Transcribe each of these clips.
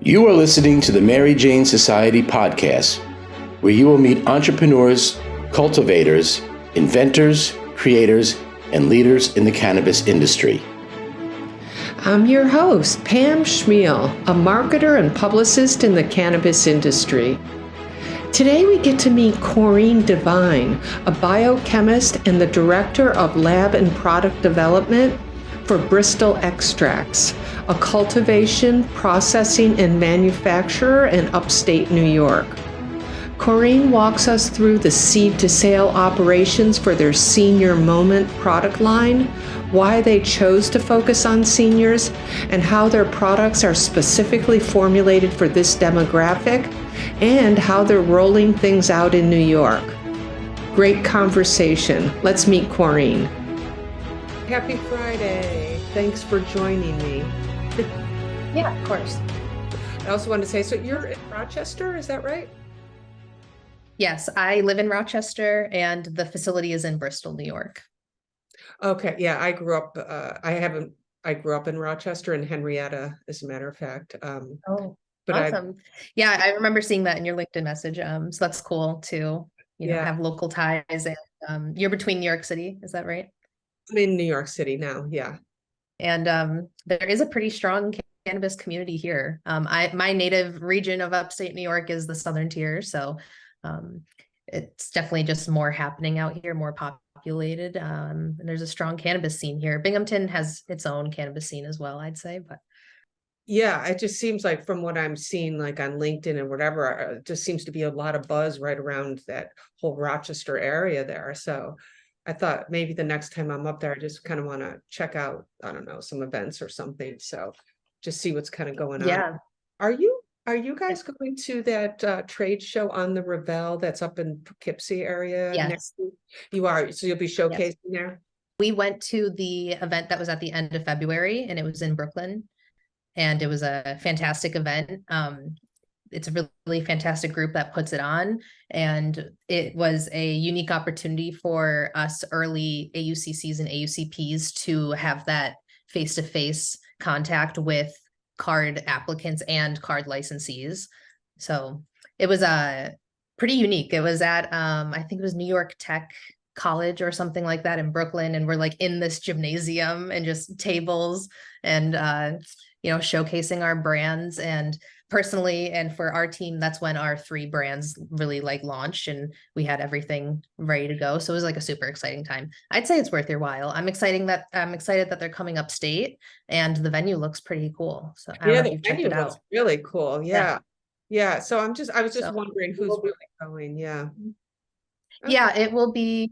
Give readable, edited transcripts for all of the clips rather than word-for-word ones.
You are listening to the Mary Jane Society podcast, where you will meet entrepreneurs, cultivators, inventors, creators, and leaders in the cannabis industry. I'm your host, Pam Schmiel, a marketer and publicist in the cannabis industry. Today we get to meet Corinne Devine, a biochemist and the director of lab and product development for Bristol Extracts, a cultivation, processing, and manufacturer in upstate New York. Corinne walks us through the seed-to-sale operations for their Senior Moment product line, why they chose to focus on seniors, and how their products are specifically formulated for this demographic, and how they're rolling things out in New York. Great conversation. Let's meet Corinne. Happy Friday. Thanks for joining me. Yeah, of course. I also wanted to say, so you're in Rochester, is that right? Yes, I live in Rochester and the facility is in Bristol, New York. Okay, yeah, I grew up, I grew up in Rochester and Henrietta, as a matter of fact. Oh, but awesome. Yeah, I remember seeing that in your LinkedIn message. So that's cool to, have local ties. And you're between New York City, is that right? I'm in New York City now, yeah. And there is a pretty strong cannabis community here. My native region of upstate New York is the Southern Tier, so it's definitely just more happening out here, more populated. And there's a strong cannabis scene here. Binghamton has its own cannabis scene as well, I'd say. But yeah, it just seems like from what I'm seeing, like on LinkedIn and whatever, it just seems to be a lot of buzz right around that whole Rochester area there. So I thought maybe the next time I'm up there, I just kind of want to check out, I don't know, some events or something. So just see what's kind of going on. Yeah. Are you guys going to that trade show on the Revel that's up in Poughkeepsie area? Yes. Next week? You are, so you'll be showcasing there? We went to the event that was at the end of February and it was in Brooklyn. And it was a fantastic event. It's a really fantastic group that puts it on. And it was a unique opportunity for us early AUCCs and AUCPs to have that face-to-face contact with card applicants and card licensees. So it was pretty unique. It was at, I think it was New York Tech College or something like that in Brooklyn. And we're like in this gymnasium and just tables and, showcasing our brands. And personally, and for our team, that's when our 3 brands really launched and we had everything ready to go. So it was like a super exciting time. I'd say it's worth your while. I'm excited that they're coming upstate and the venue looks pretty cool. So I don't know if you've checked it out. Really cool. Yeah. So I was just wondering who's really going. Yeah. Okay. Yeah, it will be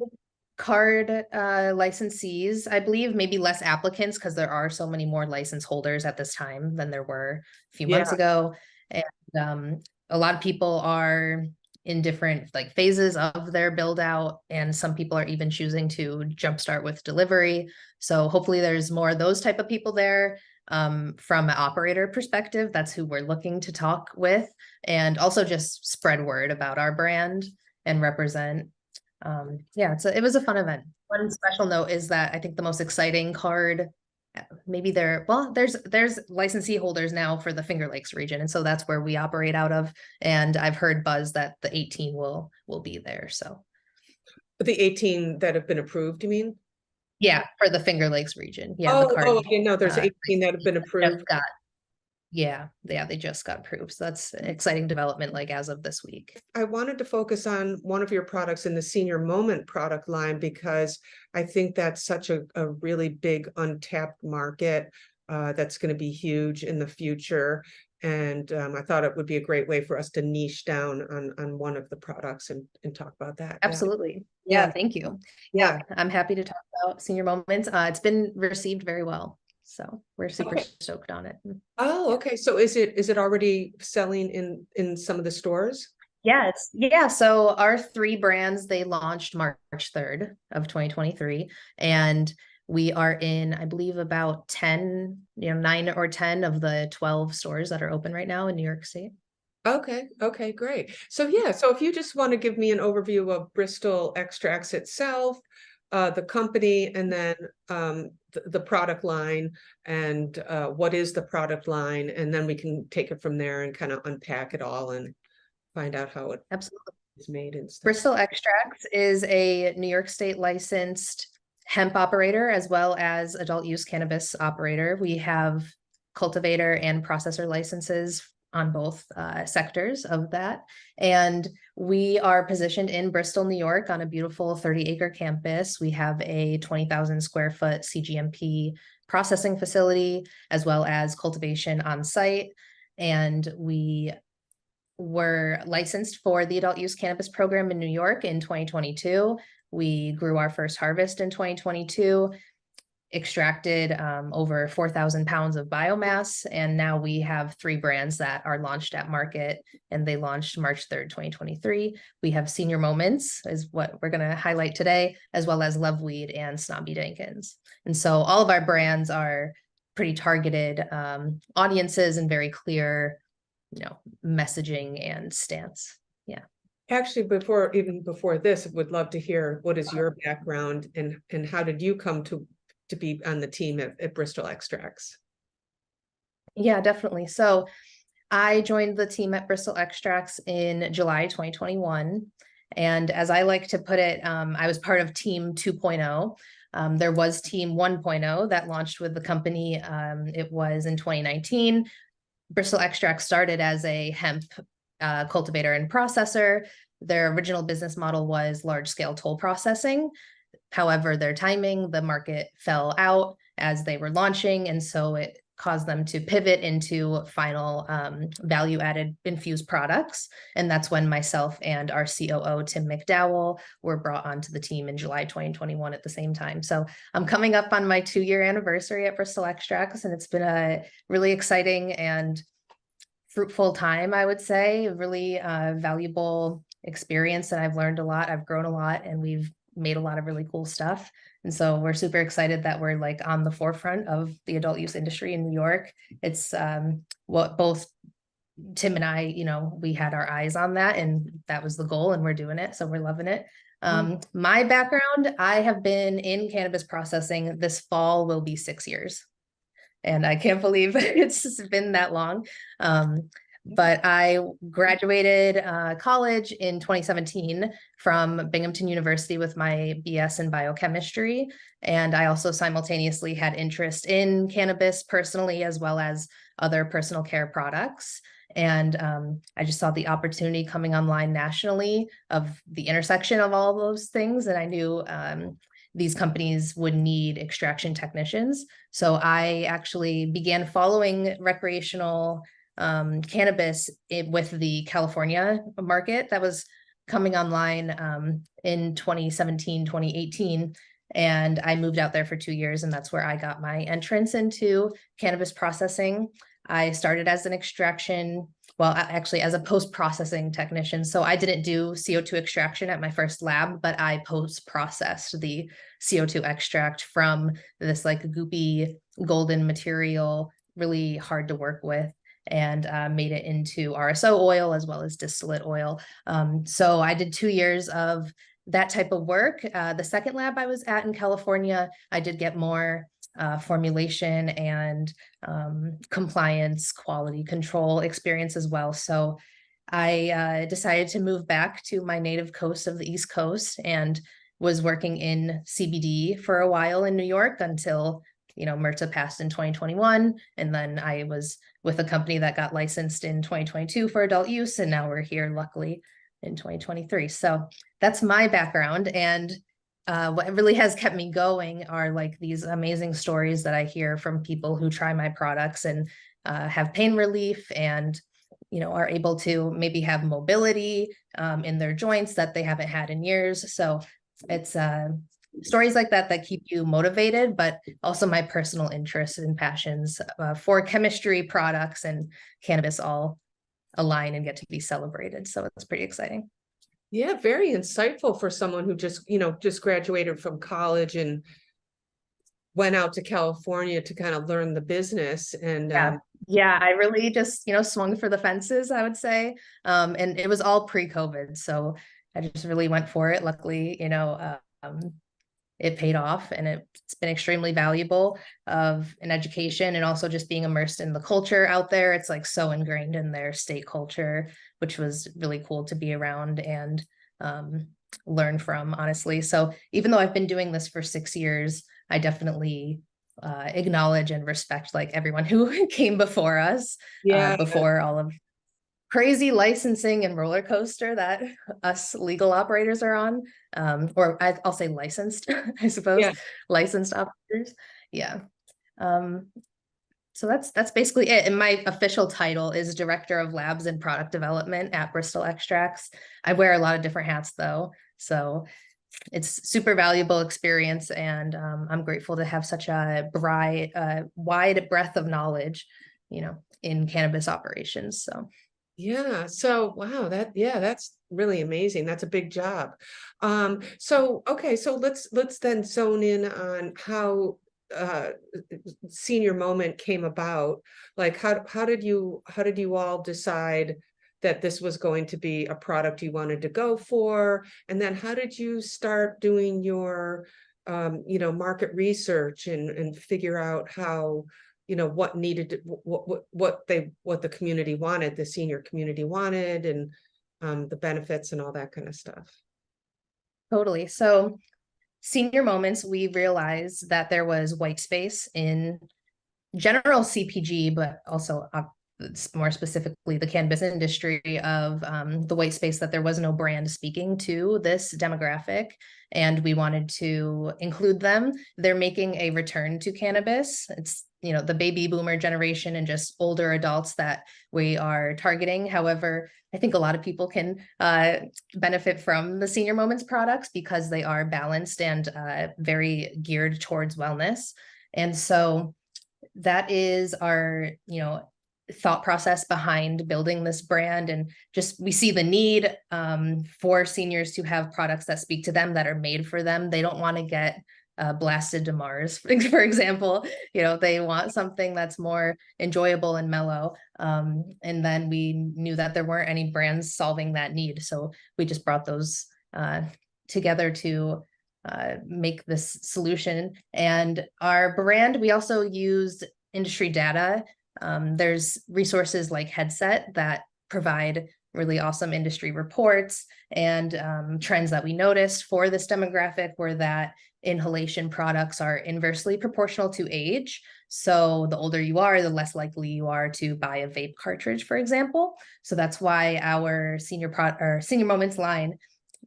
card licensees, I believe, maybe less applicants because there are so many more license holders at this time than there were a few months ago. And a lot of people are in different phases of their build out, and some people are even choosing to jumpstart with delivery. So hopefully there's more of those type of people there. From an operator perspective, that's who we're looking to talk with, and also just spread word about our brand and represent. It was a fun event. One special note is that I think the most exciting card, maybe there's licensee holders now for the Finger Lakes region, and so that's where we operate out of. And I've heard buzz that the 18 will be there. So the 18 that have been approved, you mean? Yeah, for the Finger Lakes region. Yeah. I didn't know there's 18 that have been approved. They just got approved. So that's an exciting development as of this week. I wanted to focus on one of your products in the Senior Moment product line because I think that's such a really big untapped market that's going to be huge in the future. And I thought it would be a great way for us to niche down on one of the products and talk about that. Absolutely. Yeah, thank you. Yeah, I'm happy to talk about Senior Moments. It's been received very well. So we're super stoked on it. Oh, okay. So is it already selling in some of the stores? Yes. Yeah. So our 3 brands, they launched March 3rd of 2023. And we are in, I believe, about 10, 9 or 10 of the 12 stores that are open right now in New York State. Okay, great. So so if you just want to give me an overview of Bristol Extracts itself, the company, and then the product line and what is the product line, and then we can take it from there and kind of unpack it all and find out how it Absolutely. is made and stuff. Bristol Extracts is a New York State licensed hemp operator as well as adult use cannabis operator. We have cultivator and processor licenses on both sectors of that. And we are positioned in Bristol, New York on a beautiful 30-acre campus. We have a 20,000 square foot CGMP processing facility, as well as cultivation on site. And we were licensed for the adult use cannabis program in New York in 2022. We grew our first harvest in 2022, extracted over 4,000 pounds of biomass, and now we have 3 brands that are launched at market, and they launched March 3rd, 2023. We have Senior Moments is what we're going to highlight today, as well as Love Weed and Snobby Jenkins. And so all of our brands are pretty targeted audiences and very clear, messaging and stance. Yeah. Actually, before this, I would love to hear what is your background and how did you come to be on the team at Bristol Extracts? Yeah, definitely. So I joined the team at Bristol Extracts in July 2021. And as I like to put it, I was part of team 2.0. There was team 1.0 that launched with the company. It was in 2019. Bristol Extracts started as a hemp cultivator and processor. Their original business model was large-scale toll processing. However, their timing, the market fell out as they were launching, and so it caused them to pivot into final value-added infused products. And that's when myself and our COO, Tim McDowell, were brought onto the team in July 2021 at the same time. So I'm coming up on my 2-year anniversary at Bristol Extracts, and it's been a really exciting and fruitful time, I would say. A really valuable experience that I've learned a lot. I've grown a lot, and we've made a lot of really cool stuff. And so we're super excited that we're like on the forefront of the adult use industry in New York. It's what both Tim and I, we had our eyes on that, and that was the goal, and we're doing it. So we're loving it. My background, I have been in cannabis processing. This fall will be 6 years. And I can't believe it's been that long. But I graduated college in 2017 from Binghamton University with my BS in biochemistry. And I also simultaneously had interest in cannabis personally, as well as other personal care products. And I just saw the opportunity coming online nationally of the intersection of all of those things. And I knew these companies would need extraction technicians. So I actually began following recreational cannabis with the California market that was coming online in 2017, 2018. And I moved out there for 2 years, and that's where I got my entrance into cannabis processing. I started as an extraction, well, actually as a post-processing technician. So I didn't do CO2 extraction at my first lab, but I post-processed the CO2 extract from this like goopy golden material, really hard to work with, and made it into RSO oil as well as distillate oil. So I did 2 years of that type of work. The second lab I was at in California, I did get more formulation and compliance, quality control experience as well. So I decided to move back to my native coast of the East Coast and was working in CBD for a while in New York until MRTA passed in 2021. And then I was with a company that got licensed in 2022 for adult use. And now we're here, luckily, in 2023. So that's my background. And what really has kept me going are like these amazing stories that I hear from people who try my products and have pain relief and, are able to maybe have mobility in their joints that they haven't had in years. So it's stories like that keep you motivated, but also my personal interests and passions for chemistry, products, and cannabis all align and get to be celebrated. So it's pretty exciting. Yeah, very insightful for someone who just graduated from college and went out to California to kind of learn the business. And yeah, I really just, swung for the fences, I would say. And it was all pre-COVID. So I just really went for it. Luckily, it paid off, and it's been extremely valuable of an education, and also just being immersed in the culture out there. It's like so ingrained in their state culture, which was really cool to be around and learn from, honestly. So even though I've been doing this for 6 years, I definitely acknowledge and respect like everyone who came before us, Yeah. before all of crazy licensing and roller coaster that us legal operators are on, or I'll say licensed, I suppose, Yeah. licensed operators. Yeah. So that's basically it. And my official title is Director of Labs and Product Development at Bristol Extracts. I wear a lot of different hats though, so it's super valuable experience, and I'm grateful to have such a wide breadth of knowledge, in cannabis operations. So. Yeah. So, wow, that's really amazing. That's a big job. Okay, so let's then zone in on how Senior Moment came about. Like, how did you all decide that this was going to be a product you wanted to go for? And then how did you start doing your market research and figure out how what needed to, what the community wanted, the senior community wanted, and the benefits and all that kind of stuff? Totally. So Senior Moments, we realized that there was white space in general CPG, but also more specifically the cannabis industry, of the white space, that there was no brand speaking to this demographic, and we wanted to include them. They're making a return to cannabis. It's the baby boomer generation and just older adults that we are targeting. However, I think a lot of people can benefit from the Senior Moments products because they are balanced and very geared towards wellness. And so that is our thought process behind building this brand. And just we see the need for seniors to have products that speak to them, that are made for them. They don't want to get blasted to Mars, for example. They want something that's more enjoyable and mellow. And then we knew that there weren't any brands solving that need, so we just brought those together to make this solution. And our brand, we also used industry data. There's resources like Headset that provide really awesome industry reports, and trends that we noticed for this demographic were that inhalation products are inversely proportional to age. So the older you are, the less likely you are to buy a vape cartridge, for example. So that's why our Senior Moments line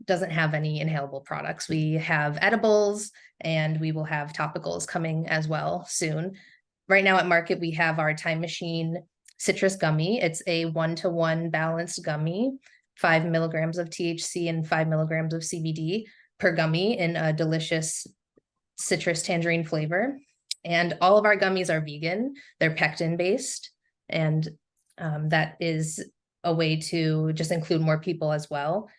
doesn't have any inhalable products. We have edibles, and we will have topicals coming as well soon. Right now at market, we have our Time Machine citrus gummy. It's a 1-to-1 balanced gummy, 5 milligrams of THC and 5 milligrams of CBD per gummy, in a delicious citrus tangerine flavor. And all of our gummies are vegan. They're pectin based, and that is a way to just include more people as well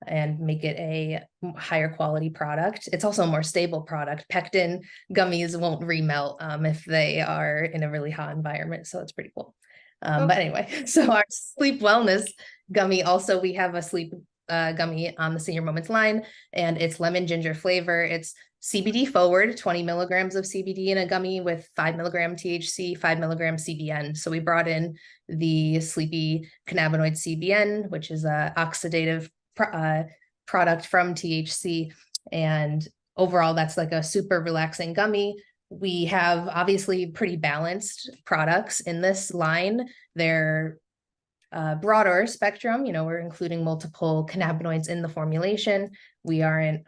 and make it a higher quality product. It's also a more stable product. Pectin gummies won't remelt if they are in a really hot environment, so it's pretty cool. But anyway, so our sleep wellness gummy, also we have a sleep gummy on the Senior Moments line, and it's lemon ginger flavor. It's CBD forward, 20 milligrams of CBD in a gummy with 5 milligram THC, 5 milligram CBN. So we brought in the sleepy cannabinoid CBN, which is a oxidative product from THC. And overall, that's like a super relaxing gummy. We have obviously pretty balanced products in this line. They're broader spectrum. We're including multiple cannabinoids in the formulation. We aren't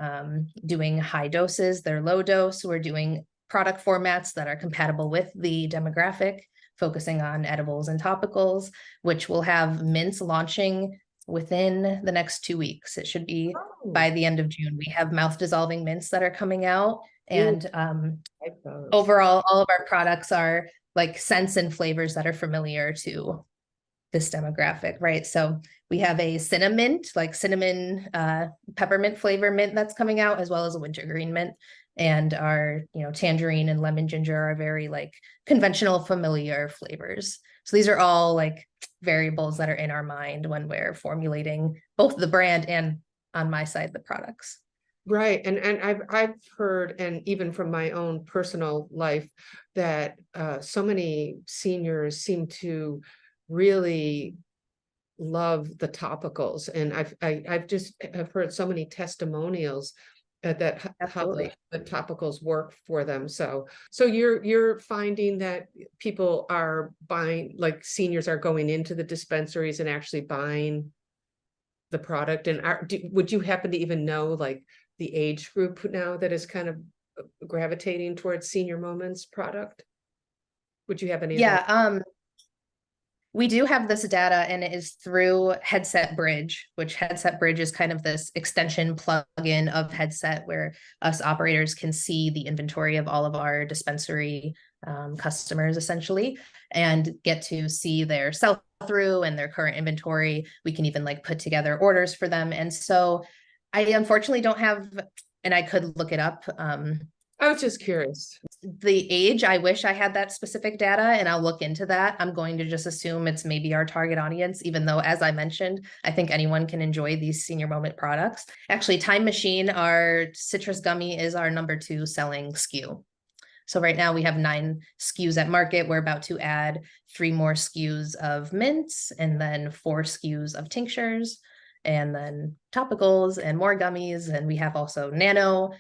doing high doses. They're low dose. We're doing product formats that are compatible with the demographic, focusing on edibles and topicals, which will have mints launching within the next 2 weeks. It should be by the end of June. We have mouth dissolving mints that are coming out. And overall, all of our products are like scents and flavors that are familiar to this demographic, right? So we have a cinnamon peppermint flavor mint that's coming out, as well as a wintergreen mint. And our, tangerine and lemon ginger are very like conventional, familiar flavors. So these are all like variables that are in our mind when we're formulating both the brand and, on my side, the products. Right. And I've heard, and even from my own personal life, that so many seniors seem to really love the topicals. And I've heard so many testimonials how Absolutely. the topicals work for them. So you're finding that people are buying, like seniors are going into the dispensaries and actually buying the product. And would you happen to even know like the age group now that is kind of gravitating towards Senior Moments product? Would you have any of that? Yeah, we do have this data, and it is through Headset Bridge, which Headset Bridge is kind of this extension plugin of Headset where us operators can see the inventory of all of our dispensary customers essentially, and get to see their sell through and their current inventory. We can even like put together orders for them. And so I unfortunately don't have, and I could look it up. I was just curious. The age, I wish I had that specific data, and I'll look into that. I'm going to just assume it's maybe our target audience, even though, as I mentioned, I think anyone can enjoy these Senior Moment products. Actually, Time Machine, our citrus gummy, is our #2 selling SKU. So right now we have 9 SKUs at market. We're about to add 3 more SKUs of mints, and then 4 SKUs of tinctures, and then topicals and more gummies. And we have also nano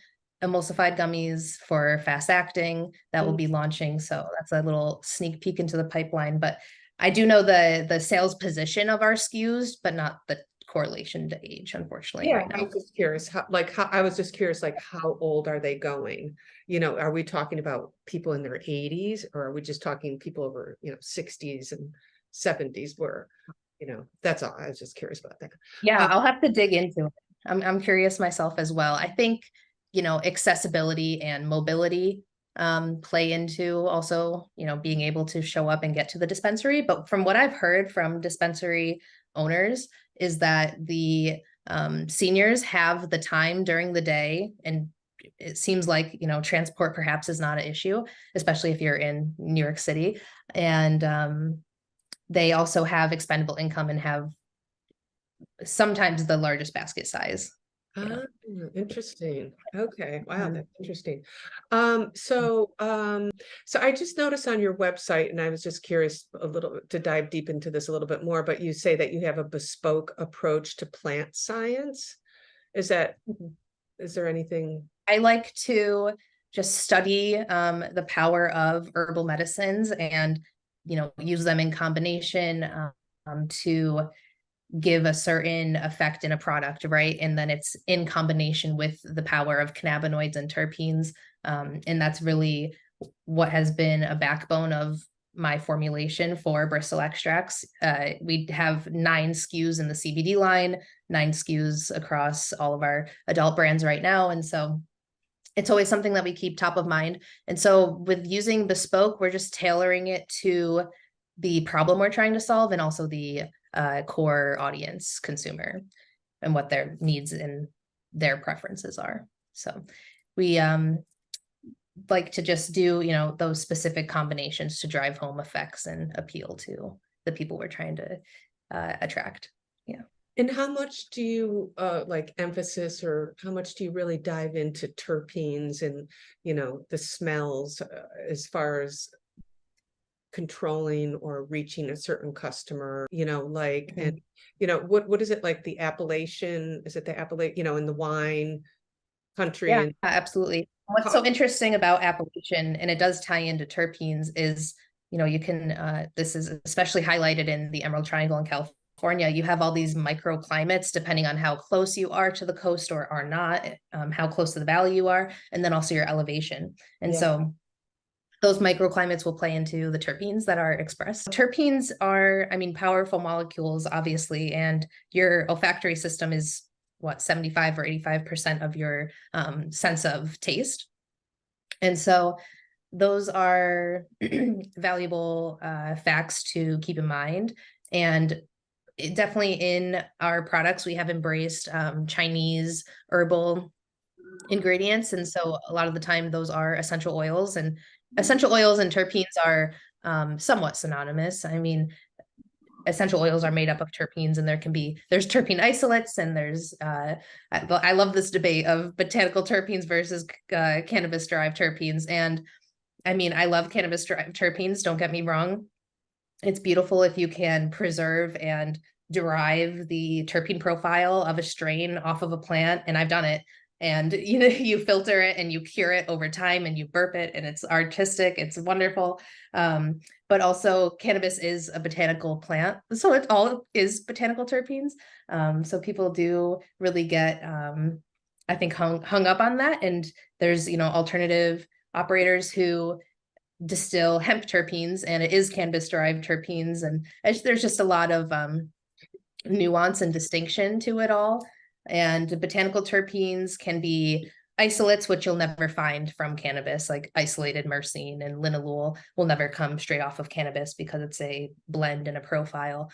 emulsified gummies for fast acting that will be launching. So that's a little sneak peek into the pipeline. But I do know the sales position of our SKUs, but not the correlation to age, unfortunately. Yeah, right now. I was just curious I was just curious, like, how old are they going? Are we talking about people in their 80s, or are we just talking people over, 60s and 70s where, that's all. I was just curious about that. Yeah, I'll have to dig into it. I'm curious myself as well. I think, accessibility and mobility play into also, being able to show up and get to the dispensary. But from what I've heard from dispensary owners is that the seniors have the time during the day, and it seems like, transport perhaps is not an issue, especially if you're in New York City. And they also have expendable income and have sometimes the largest basket size. Ah, interesting. Okay. Wow, Mhm. that's interesting. So I just noticed on your website, and I was just curious a little to dive deep into this a little bit more, but you say that you have a bespoke approach to plant science. Is there anything? I like to just study the power of herbal medicines and, use them in combination to give a certain effect in a product, right? And then it's in combination with the power of cannabinoids and terpenes. And that's really what has been a backbone of my formulation for Bristol Extracts. We have 9 SKUs in the CBD line, 9 SKUs across all of our adult brands right now. And so it's always something that we keep top of mind. And so with using bespoke, we're just tailoring it to the problem we're trying to solve, and also the core audience consumer and what their needs and their preferences are. So we like to just do, those specific combinations to drive home effects and appeal to the people we're trying to attract. Yeah. And how much do you like emphasis, or how much do you really dive into terpenes and, the smells as far as controlling or reaching a certain customer, and what is it, like the appellation? Is it the appellation, in the wine country? Yeah, And absolutely. What's so interesting about appellation, and it does tie into terpenes, is, you can, this is especially highlighted in the Emerald Triangle in California. You have all these microclimates depending on how close you are to the coast or are not, how close to the valley you are, and then also your elevation. And so those microclimates will play into the terpenes that are expressed. Terpenes are, powerful molecules, obviously, and your olfactory system is 75 or 85% of your sense of taste. And so those are valuable facts to keep in mind. And definitely in our products, we have embraced Chinese herbal ingredients. And so a lot of the time those are essential oils, and essential oils and terpenes are somewhat synonymous. essential oils are made up of terpenes, and there's terpene isolates, and there's I love this debate of botanical terpenes versus cannabis derived terpenes. And I mean, I love cannabis derived terpenes, don't get me wrong. It's beautiful if you can preserve and derive the terpene profile of a strain off of a plant, and I've done it. And you filter it and you cure it over time and you burp it, and it's artistic, it's wonderful. But also cannabis is a botanical plant, so it all is botanical terpenes. So people do really get I think hung up on that. And there's alternative operators who distill hemp terpenes, and it is cannabis derived terpenes, and there's just a lot of nuance and distinction to it all. And botanical terpenes can be isolates, which you'll never find from cannabis, like isolated myrcene and linalool will never come straight off of cannabis because it's a blend and a profile.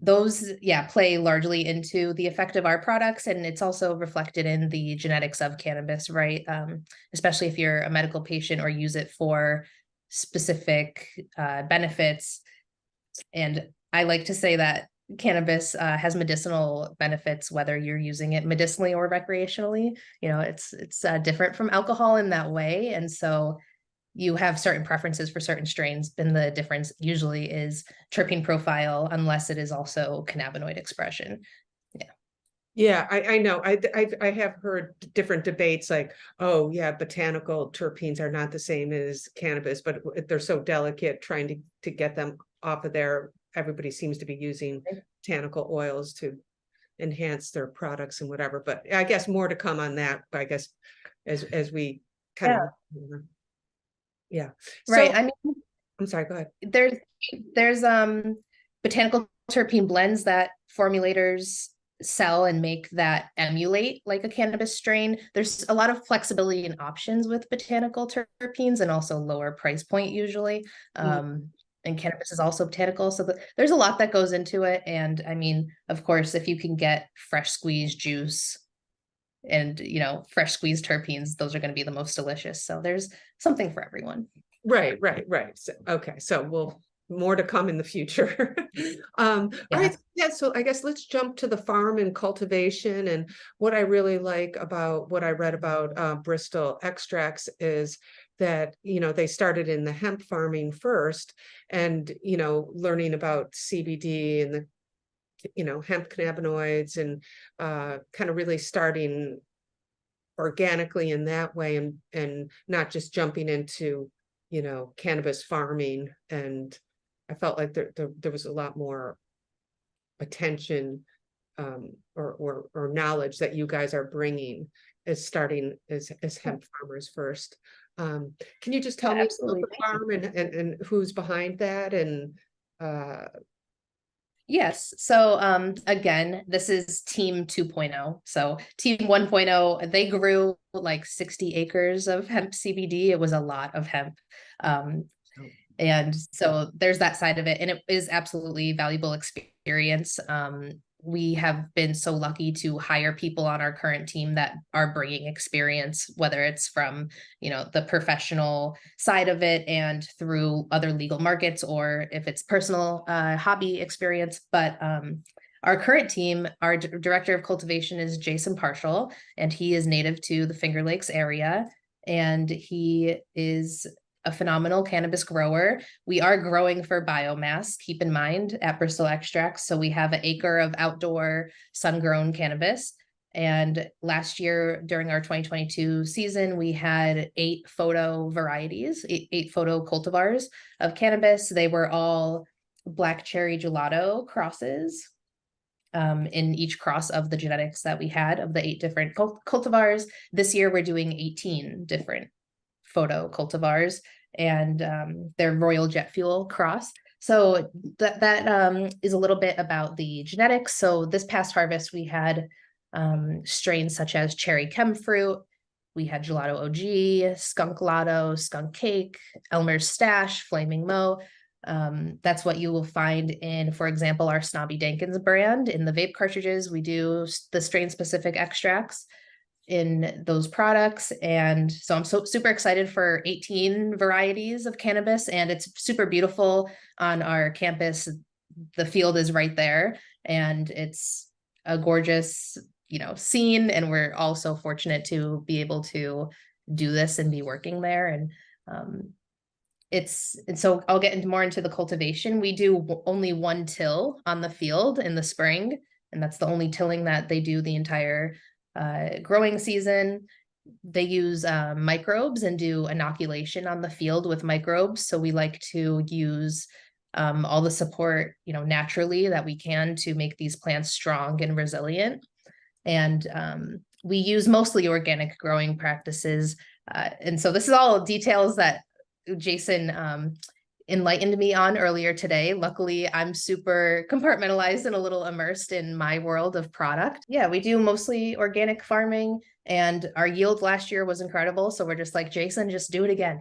Those play largely into the effect of our products, and it's also reflected in the genetics of cannabis, right? Especially if you're a medical patient or use it for specific benefits. And I like to say that cannabis has medicinal benefits, whether you're using it medicinally or recreationally. It's different from alcohol in that way. And so you have certain preferences for certain strains, and the difference usually is terpene profile, unless it is also cannabinoid expression. Yeah, I know. I have heard different debates like, oh yeah, botanical terpenes are not the same as cannabis, but they're so delicate trying to get them off of there. Everybody seems to be using botanical oils to enhance their products and whatever. But I guess more to come on that, I guess, as we kind of Right. So, I mean, I'm sorry, go ahead. There's botanical terpene blends that formulators sell and make that emulate like a cannabis strain. There's a lot of flexibility and options with botanical terpenes, and also lower price point usually. And cannabis is also botanical, so there's a lot that goes into it. And I mean, of course, if you can get fresh squeezed juice and fresh squeezed terpenes, those are going to be the most delicious. So there's something for everyone. Right. So, okay, so more to come in the future. All right. Yeah. So I guess let's jump to the farm and cultivation. And what I really like about what I read about Bristol Extracts is that, they started in the hemp farming first, and, learning about CBD and the, hemp cannabinoids, and kind of really starting organically in that way, and not just jumping into, cannabis farming. And I felt like there was a lot more attention or knowledge that you guys are bringing as starting as hemp farmers first. Can you just tell me about the farm and who's behind that? And yes. So again, this is team 2.0. So team 1.0, they grew like 60 acres of hemp CBD. It was a lot of hemp. And so there's that side of it, and it is absolutely valuable experience. We have been so lucky to hire people on our current team that are bringing experience, whether it's from, the professional side of it and through other legal markets, or if it's personal hobby experience. But our current team, our director of cultivation is Jason Partial, and he is native to the Finger Lakes area, and he is a phenomenal cannabis grower. We are growing for biomass, keep in mind, at Bristol Extracts. So we have an acre of outdoor sun-grown cannabis. And last year, during our 2022 season, we had 8 photo varieties, eight photo cultivars of cannabis. They were all black cherry gelato crosses. In each cross of the genetics that we had of the 8 different cultivars. This year, we're doing 18 different photo cultivars, and they're royal jet fuel cross. So that is a little bit about the genetics. So this past harvest, we had strains such as cherry chem fruit, we had gelato OG, skunk lotto, skunk cake, Elmer's stash, flaming mo. That's what you will find in, for example, our Snobby Dankins brand. In the vape cartridges, we do the strain specific extracts. in those products. And so I'm super excited for 18 varieties of cannabis, and it's super beautiful on our campus. The field is right there, and it's a gorgeous, scene. And we're all so fortunate to be able to do this and be working there. And so I'll get more into the cultivation. We do only one till on the field in the spring, and that's the only tilling that they do the entire growing season. They use microbes and do inoculation on the field with microbes. So we like to use all the support, naturally that we can to make these plants strong and resilient. And we use mostly organic growing practices. And so this is all details that Jason enlightened me on earlier today. Luckily, I'm super compartmentalized and a little immersed in my world of product. Yeah, we do mostly organic farming, and our yield last year was incredible. So we're just like, Jason, just do it again.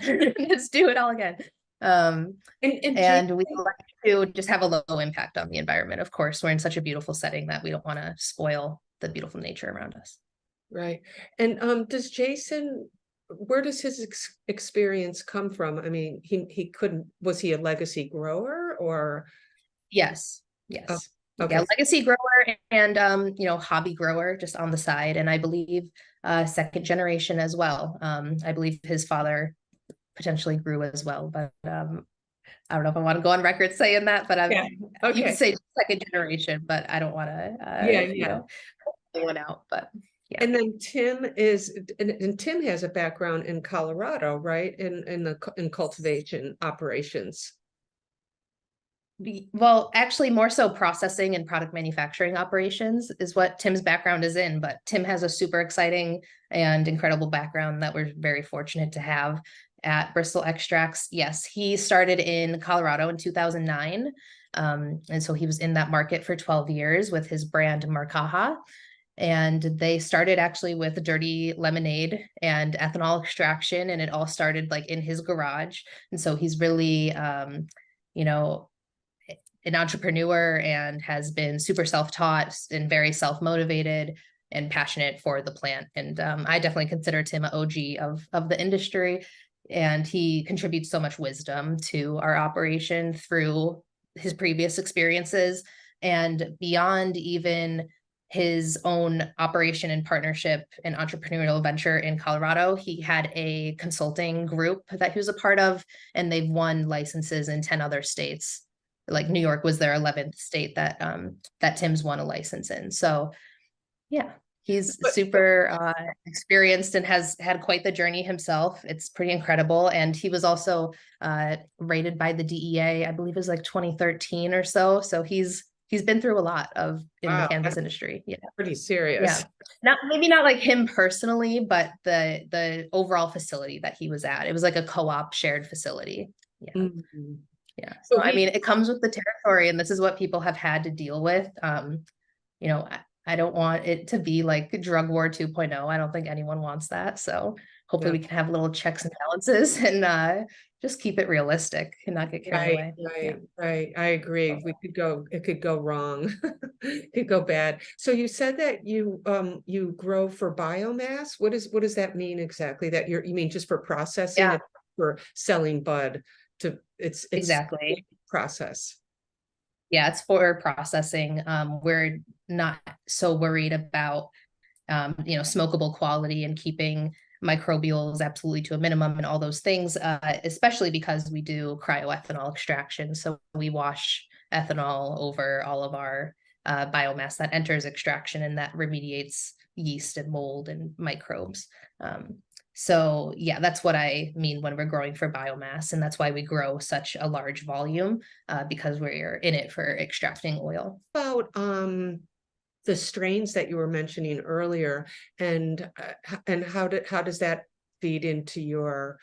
Just do it all again. And we like to just have a low impact on the environment. Of course, we're in such a beautiful setting that we don't want to spoil the beautiful nature around us. Right. And does Jason, where does his experience come from? I mean, he couldn't, was he a legacy grower or? Yes. Oh, okay. Yeah, legacy grower and hobby grower just on the side. And I believe second generation as well. I believe his father potentially grew as well, but I don't know if I want to go on record saying that, but you can say second generation, but I don't want to anyone out. But yeah. And then Tim and Tim has a background in Colorado, right? In cultivation operations. Well, actually more so processing and product manufacturing operations is what Tim's background is in, but Tim has a super exciting and incredible background that we're very fortunate to have at Bristol Extracts. Yes, he started in Colorado in 2009. And so he was in that market for 12 years with his brand Marcaja. And they started actually with dirty lemonade and ethanol extraction. And it all started like in his garage. And so he's really, an entrepreneur and has been super self-taught and very self-motivated and passionate for the plant. And I definitely consider Tim an OG of the industry. And he contributes so much wisdom to our operation through his previous experiences and beyond even his own operation and partnership and entrepreneurial venture in Colorado. He had a consulting group that he was a part of, and they've won licenses in 10 other states. Like New York was their 11th state that Tim's won a license in. So yeah, he's super experienced and has had quite the journey himself. It's pretty incredible. And he was also rated by the DEA, I believe it was like 2013 or so. So he's been through a lot in the cannabis industry. Yeah. Pretty serious. Yeah. Maybe not like him personally, but the overall facility that he was at. It was like a co-op shared facility. Yeah. Mm-hmm. Yeah. So I mean, it comes with the territory, and this is what people have had to deal with. I don't want it to be like drug war 2.0. I don't think anyone wants that. So hopefully we can have little checks and balances and just keep it realistic and not get carried away. Right. I agree. It could go wrong. It could go bad. So you said that you grow for biomass. What does that mean exactly? That you mean just for processing, for selling bud? It's exactly process. Yeah, it's for processing. We're not so worried about smokable quality and keeping microbials absolutely to a minimum and all those things, especially because we do cryoethanol extraction. So we wash ethanol over all of our biomass that enters extraction, and that remediates yeast and mold and microbes. So yeah, that's what I mean when we're growing for biomass. And that's why we grow such a large volume, because we're in it for extracting oil. About the strains that you were mentioning earlier, and how does that feed into your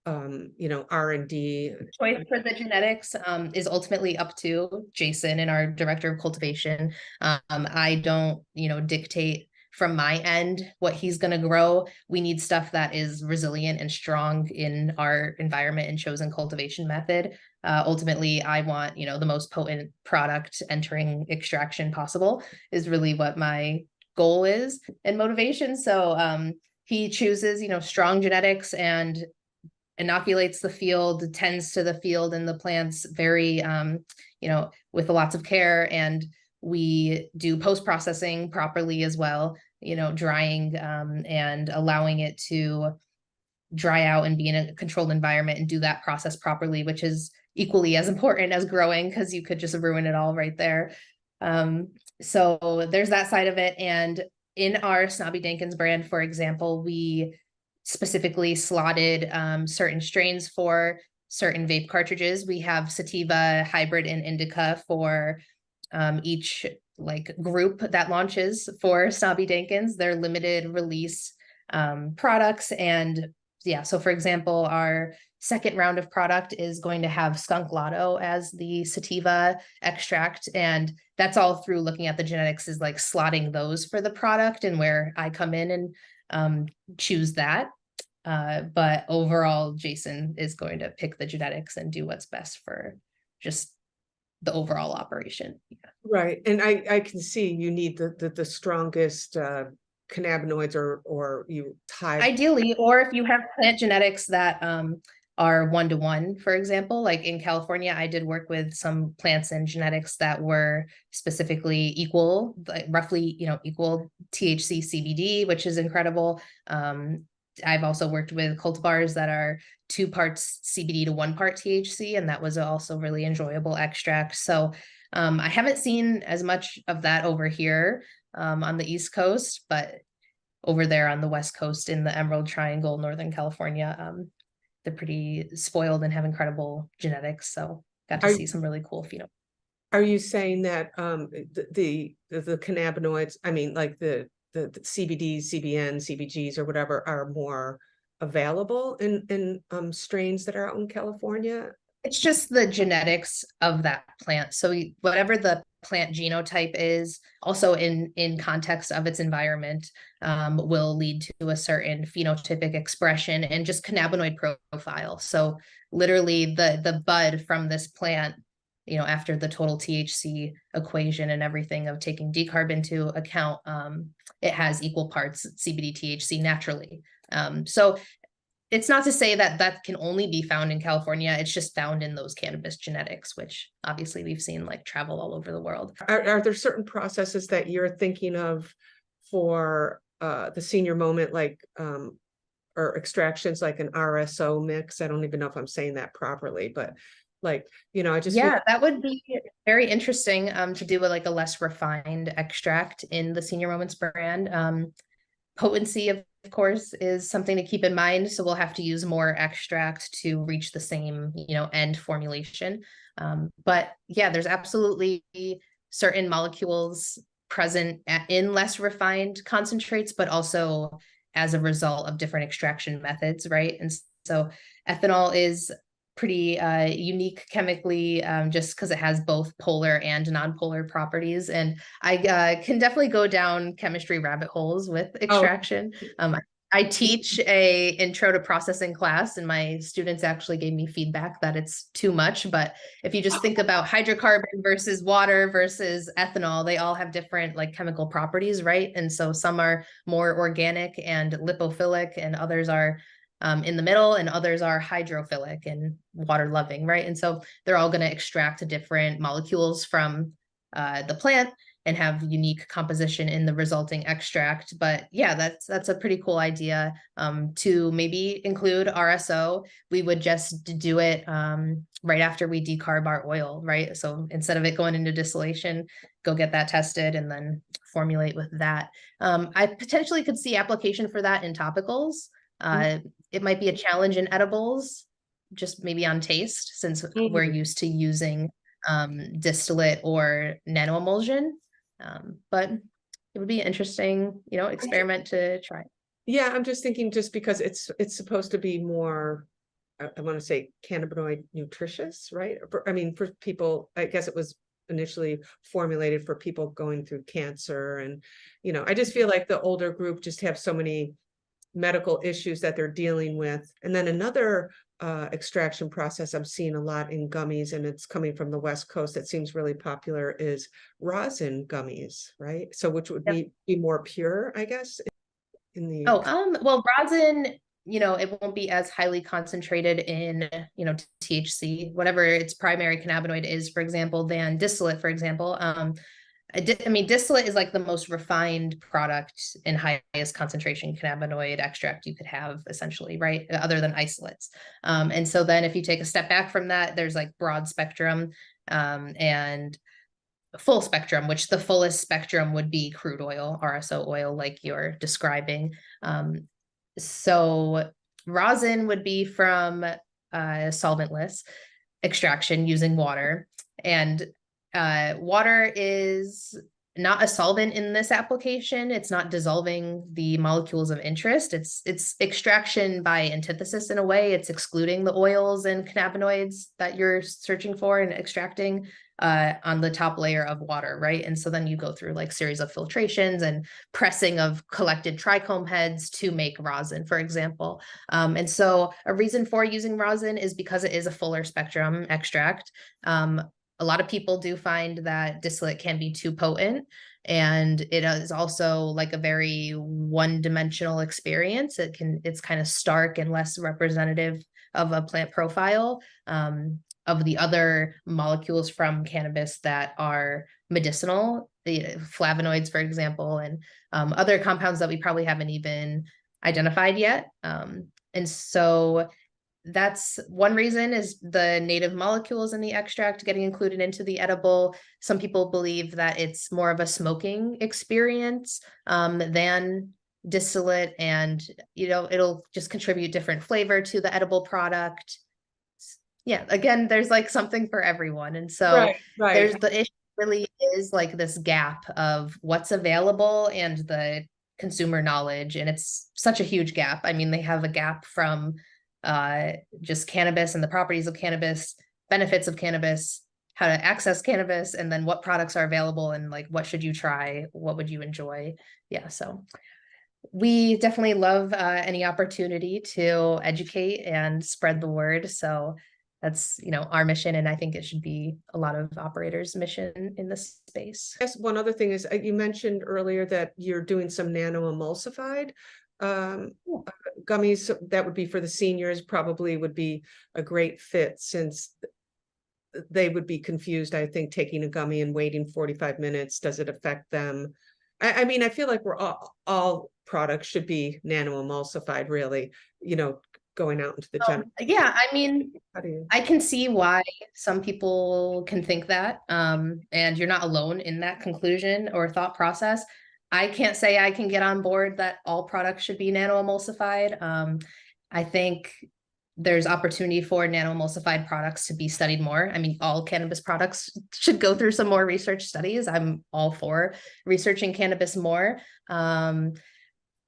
R&D? Choice for the genetics is ultimately up to Jason and our director of cultivation. I don't, dictate from my end what he's going to grow. We need stuff that is resilient and strong in our environment and chosen cultivation method. Ultimately, I want, the most potent product entering extraction possible is really what my goal is and motivation. So he chooses, strong genetics and inoculates the field, tends to the field and the plants very, with lots of care. And we do post-processing properly as well, drying and allowing it to dry out and be in a controlled environment and do that process properly, which is equally as important as growing, because you could just ruin it all right there. So there's that side of it. And in our Snobby Dankins brand, for example, we specifically slotted certain strains for certain vape cartridges. We have sativa, hybrid, and indica for each group that launches for Snobby Dankins. They're limited release products. And yeah, so for example, our second round of product is going to have skunk lotto as the sativa extract. And that's all through looking at the genetics, is slotting those for the product, and where I come in and choose that. But overall, Jason is going to pick the genetics and do what's best for just the overall operation. Yeah. Right. And I can see you need the strongest cannabinoids or you type. Ideally, or if you have plant genetics that are 1-to-1, for example, like in California, I did work with some plants and genetics that were specifically equal, roughly, equal THC CBD, which is incredible. I've also worked with cultivars that are 2 parts CBD to 1 part THC, and that was also really enjoyable extract. So I haven't seen as much of that over here on the East Coast, but over there on the West Coast in the Emerald Triangle, Northern California, they're pretty spoiled and have incredible genetics. So got to see some really cool phenotypes. Are you saying that the cannabinoids, I mean, like the CBDs, CBN, CBGs, or whatever, are more available in strains that are out in California? It's just the genetics of that plant. So whatever the plant genotype is, also in context of its environment, will lead to a certain phenotypic expression and just cannabinoid profile. So literally the bud from this plant, after the total THC equation and everything of taking decarb into account, it has equal parts CBD THC naturally. So it's not to say that that can only be found in California. It's just found in those cannabis genetics, which obviously we've seen travel all over the world. Are there certain processes that you're thinking of for the senior moment, or extractions, like an RSO mix? I don't even know if I'm saying that properly, but I just that would be very interesting to do a less refined extract in the Senior Moments brand. Potency, of course, is something to keep in mind. So we'll have to use more extract to reach the same, end formulation. But yeah, there's absolutely certain molecules present in less refined concentrates, but also as a result of different extraction methods, right? And so ethanol is pretty unique chemically, just because it has both polar and non-polar properties. And I can definitely go down chemistry rabbit holes with extraction. I teach a intro to processing class, and my students actually gave me feedback that it's too much. But if you just think about hydrocarbon versus water versus ethanol, they all have different chemical properties, right? And so some are more organic and lipophilic, and others are in the middle, and others are hydrophilic and water loving, right? And so they're all going to extract different molecules from the plant and have unique composition in the resulting extract. But yeah, that's a pretty cool idea to maybe include RSO. We would just do it right after we decarb our oil, right? So instead of it going into distillation, go get that tested and then formulate with that. I potentially could see application for that in topicals. It might be a challenge in edibles, just maybe on taste, since we're used to using distillate or nanoemulsion. But it would be an interesting, experiment to try. Yeah, I'm just thinking, just because it's supposed to be more, I want to say, cannabinoid nutritious, right? I mean, for people, I guess it was initially formulated for people going through cancer, and I just feel like the older group just have so many medical issues that they're dealing with. And then another extraction process I'm seeing a lot in gummies, and it's coming from the West Coast, that seems really popular, is rosin gummies, right? So which would be more pure, I guess, in the Well, rosin, it won't be as highly concentrated in, THC, whatever its primary cannabinoid is, for example, than distillate, for example. Distillate is like the most refined product and highest concentration cannabinoid extract you could have, essentially, right? Other than isolates. And so then if you take a step back from that, there's like broad spectrum and full spectrum, which the fullest spectrum would be crude oil, RSO oil, like you're describing. So rosin would be from solventless extraction using water. And water is not a solvent in this application. It's not dissolving the molecules of interest. It's extraction by antithesis in a way. It's excluding the oils and cannabinoids that you're searching for and extracting on the top layer of water, right? And so then you go through like series of filtrations and pressing of collected trichome heads to make rosin, for example. And so a reason for using rosin is because it is a fuller spectrum extract. A lot of people do find that distillate can be too potent, and it is also like a very one-dimensional experience. It's kind of stark and less representative of a plant profile of the other molecules from cannabis that are medicinal, the flavonoids, for example, and other compounds that we probably haven't even identified yet. And so that's one reason, is the native molecules in the extract getting included into the edible. Some people believe that it's more of a smoking experience than distillate, and it'll just contribute different flavor to the edible product. Yeah, again, there's like something for everyone. And so there's the issue really is like this gap of what's available and the consumer knowledge, and it's such a huge gap. I mean, they have a gap from just cannabis and the properties of cannabis, benefits of cannabis, how to access cannabis, and then what products are available and like what should you try, what would you enjoy. Yeah, so we definitely love any opportunity to educate and spread the word. So that's our mission, and I think it should be a lot of operators' mission in this space. Yes, one other thing is you mentioned earlier that you're doing some nano emulsified gummies. So that would be for the seniors, probably would be a great fit, since they would be confused, I think, taking a gummy and waiting 45 minutes. Does it affect them? I mean, I feel like we're all products should be nano emulsified, really, going out into the general. Yeah, I mean, I can see why some people can think that, and you're not alone in that conclusion or thought process. I can't say I can get on board that all products should be nano emulsified. I think there's opportunity for nano emulsified products to be studied more. I mean, all cannabis products should go through some more research studies. I'm all for researching cannabis more.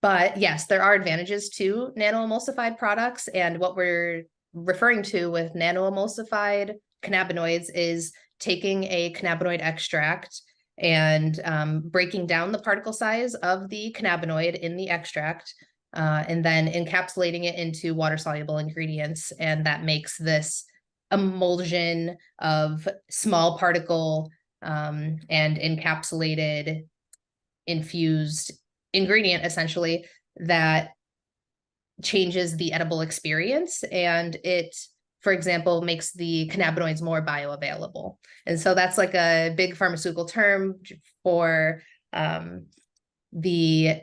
But yes, there are advantages to nano emulsified products. And what we're referring to with nano emulsified cannabinoids is taking a cannabinoid extract and breaking down the particle size of the cannabinoid in the extract, and then encapsulating it into water-soluble ingredients. And that makes this emulsion of small particle and encapsulated, infused ingredient, essentially, that changes the edible experience. And it, for example, makes the cannabinoids more bioavailable. And so that's like a big pharmaceutical term for the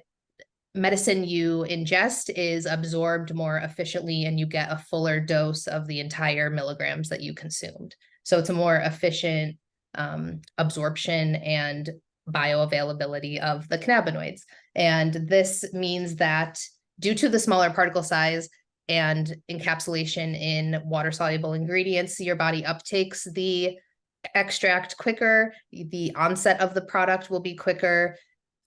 medicine you ingest is absorbed more efficiently, and you get a fuller dose of the entire milligrams that you consumed. So it's a more efficient absorption and bioavailability of the cannabinoids. And this means that due to the smaller particle size and encapsulation in water-soluble ingredients, your body uptakes the extract quicker, the onset of the product will be quicker,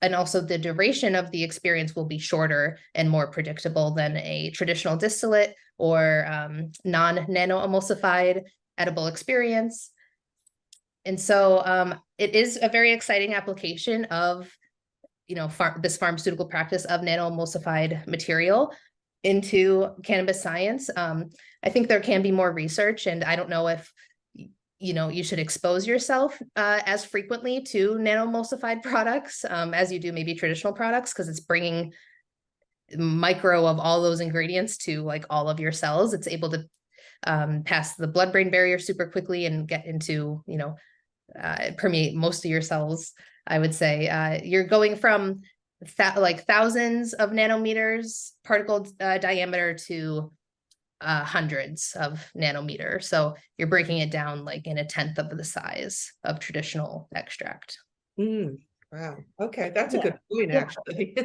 and also the duration of the experience will be shorter and more predictable than a traditional distillate or non-nano emulsified edible experience. And so it is a very exciting application of this pharmaceutical practice of nano emulsified material. into cannabis science. I think there can be more research, and I don't know if you should expose yourself as frequently to nanoemulsified products as you do maybe traditional products, because it's bringing micro of all those ingredients to like all of your cells. It's able to pass the blood-brain barrier super quickly and get into, permeate most of your cells. I would say you're going from like thousands of nanometers particle diameter to hundreds of nanometer. So you're breaking it down like in a tenth of the size of traditional extract. Wow. Okay. That's a good point, actually.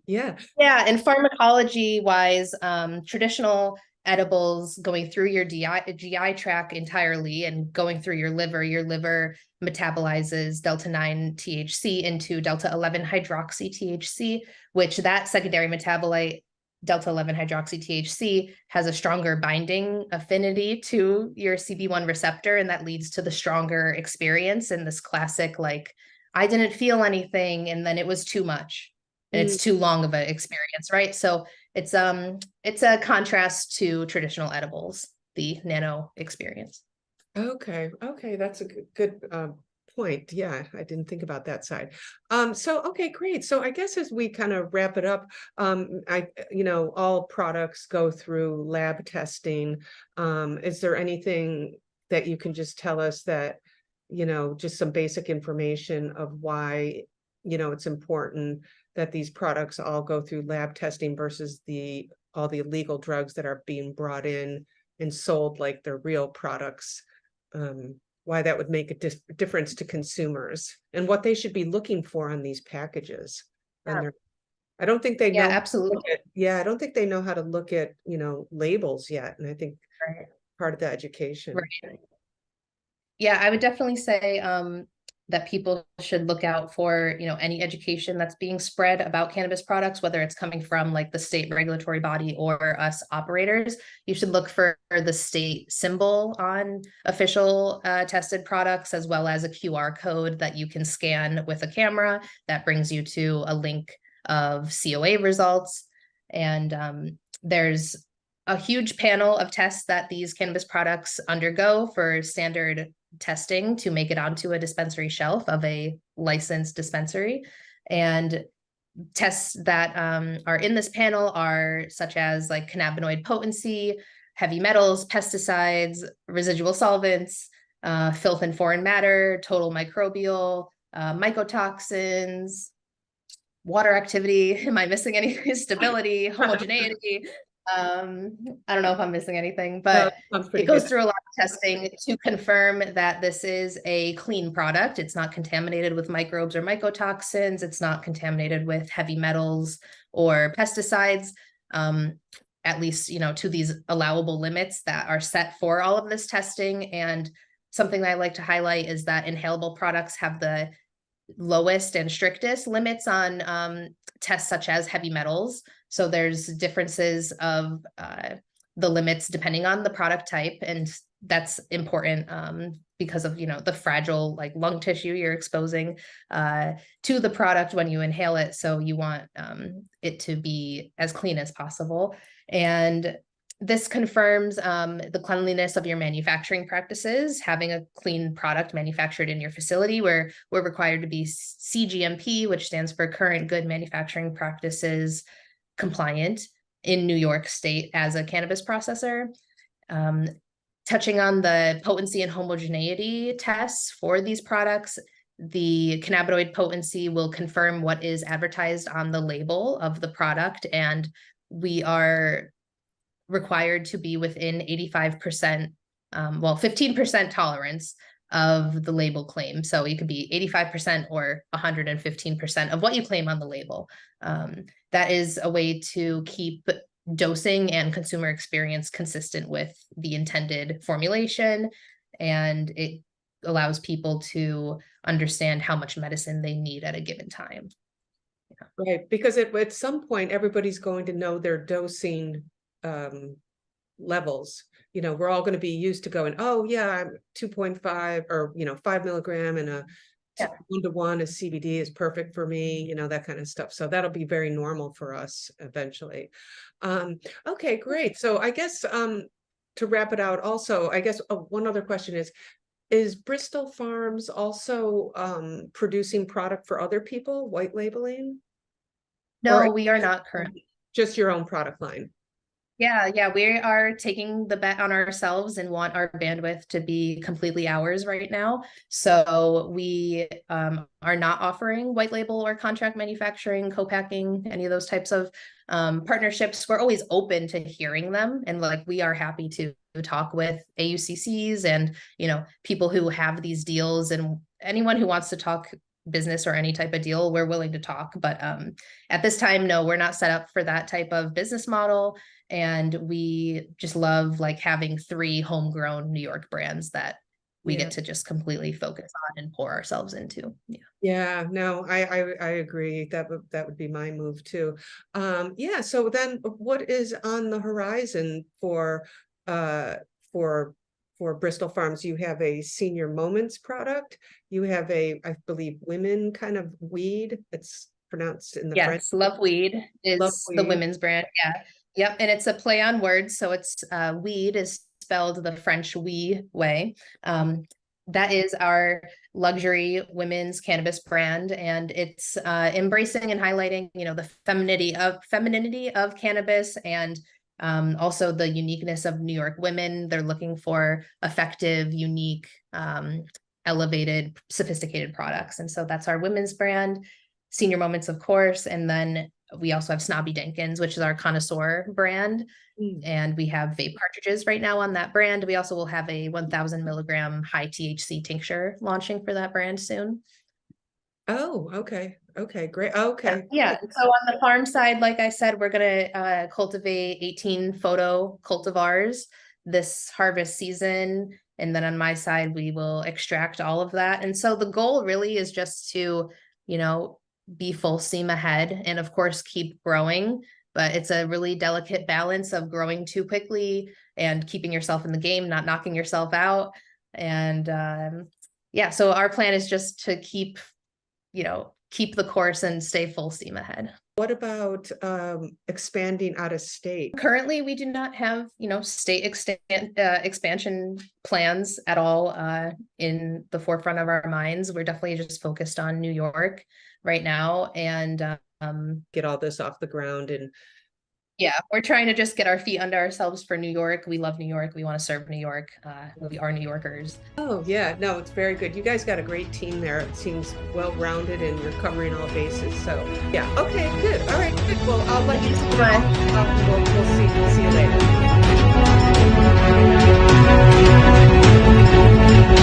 Yeah. Yeah. And pharmacology wise, traditional edibles going through your GI tract entirely and going through your liver metabolizes delta 9 THC into delta 11 hydroxy THC, which that secondary metabolite delta 11 hydroxy THC has a stronger binding affinity to your CB1 receptor, and that leads to the stronger experience in this classic, like, I didn't feel anything and then it was too much and it's too long of an experience, right? So it's a contrast to traditional edibles, the nano experience. Okay. That's a good point. Yeah, I didn't think about that side. Okay, great. So I guess as we kind of wrap it up, all products go through lab testing. Is there anything that you can just tell us that, just some basic information of why, it's important that these products all go through lab testing versus all the illegal drugs that are being brought in and sold like they're real products? Why that would make a difference to consumers and what they should be looking for on these packages. And I don't think they know. Yeah, absolutely. I don't think they know how to look at, labels yet. And I think part of the education. Right. Yeah, I would definitely say that people should look out for, any education that's being spread about cannabis products, whether it's coming from like the state regulatory body or us operators. You should look for the state symbol on official tested products, as well as a QR code that you can scan with a camera that brings you to a link of COA results. And there's a huge panel of tests that these cannabis products undergo for standard testing to make it onto a dispensary shelf of a licensed dispensary. And tests that are in this panel are such as like cannabinoid potency, heavy metals, pesticides, residual solvents, filth and foreign matter, total microbial, mycotoxins, water activity. Am I missing anything? Stability, homogeneity. I don't know if I'm missing anything, but it goes through a lot of testing to confirm that this is a clean product. It's not contaminated with microbes or mycotoxins. It's not contaminated with heavy metals or pesticides, at least, to these allowable limits that are set for all of this testing. And something that I like to highlight is that inhalable products have the lowest and strictest limits on tests such as heavy metals. So there's differences of the limits depending on the product type, and that's important because of the fragile like lung tissue you're exposing to the product when you inhale it. So you want it to be as clean as possible. And this confirms the cleanliness of your manufacturing practices. Having a clean product manufactured in your facility, where we're required to be CGMP, which stands for Current Good Manufacturing Practices compliant in New York State as a cannabis processor. Touching on the potency and homogeneity tests for these products, the cannabinoid potency will confirm what is advertised on the label of the product, and we are required to be within 85%, 15% tolerance of the label claim. So you could be 85% or 115% of what you claim on the label. That is a way to keep dosing and consumer experience consistent with the intended formulation, and it allows people to understand how much medicine they need at a given time. Right, because at some point everybody's going to know their dosing levels. We're all going to be used to going, oh yeah, I'm 2.5 or 5 milligram in a Yeah. 1-to-1 is CBD is perfect for me, that kind of stuff. So that'll be very normal for us eventually. Okay, great. So I guess to wrap it out also, I guess one other question is Bristol Farms also producing product for other people, white labeling? No, Or we are not currently. just your own product line? Yeah, we are taking the bet on ourselves and want our bandwidth to be completely ours right now. So we are not offering white label or contract manufacturing, co-packing, any of those types of partnerships. We're always open to hearing them, and like we are happy to talk with AUCCs and people who have these deals, and anyone who wants to talk business or any type of deal, we're willing to talk. But at this time, no, we're not set up for that type of business model. And we just love like having 3 homegrown New York brands that we get to just completely focus on and pour ourselves into. Yeah, no, I agree. That would be my move too. Yeah. So then, what is on the horizon for Bristol Farms? You have a Senior Moments product. You have I believe, women kind of weed. It's pronounced in the French. Yes, Love Weed is the women's brand. Yeah. Yep. And it's a play on words. So it's weed is spelled the French "we" way. That is our luxury women's cannabis brand, and it's embracing and highlighting, the femininity of cannabis, and also the uniqueness of New York women. They're looking for effective, unique, elevated, sophisticated products, and so that's our women's brand. Senior Moments, of course, and then we also have Snobby Dinkins, which is our connoisseur brand. And we have vape cartridges right now on that brand. We also will have a 1,000 milligram high THC tincture launching for that brand soon. Oh, okay. Okay, great. Okay. Yeah. So on the farm side, like I said, we're going to cultivate 18 photo cultivars this harvest season. And then on my side, we will extract all of that. And so the goal really is just to, be full steam ahead and of course keep growing, but it's a really delicate balance of growing too quickly and keeping yourself in the game, not knocking yourself out. And so our plan is just to keep the course and stay full steam ahead. What about expanding out of state? Currently, we do not have, state expansion plans at all in the forefront of our minds. We're definitely just focused on New York right now, and get all this off the ground. And we're trying to just get our feet under ourselves for New York. We love New York. We want to serve New York. We are New Yorkers. Oh yeah, no, it's very good. You guys got a great team there. It seems well-rounded and you're covering all bases. So yeah, okay, good. All right, good. Well, I'll let you we'll see you later.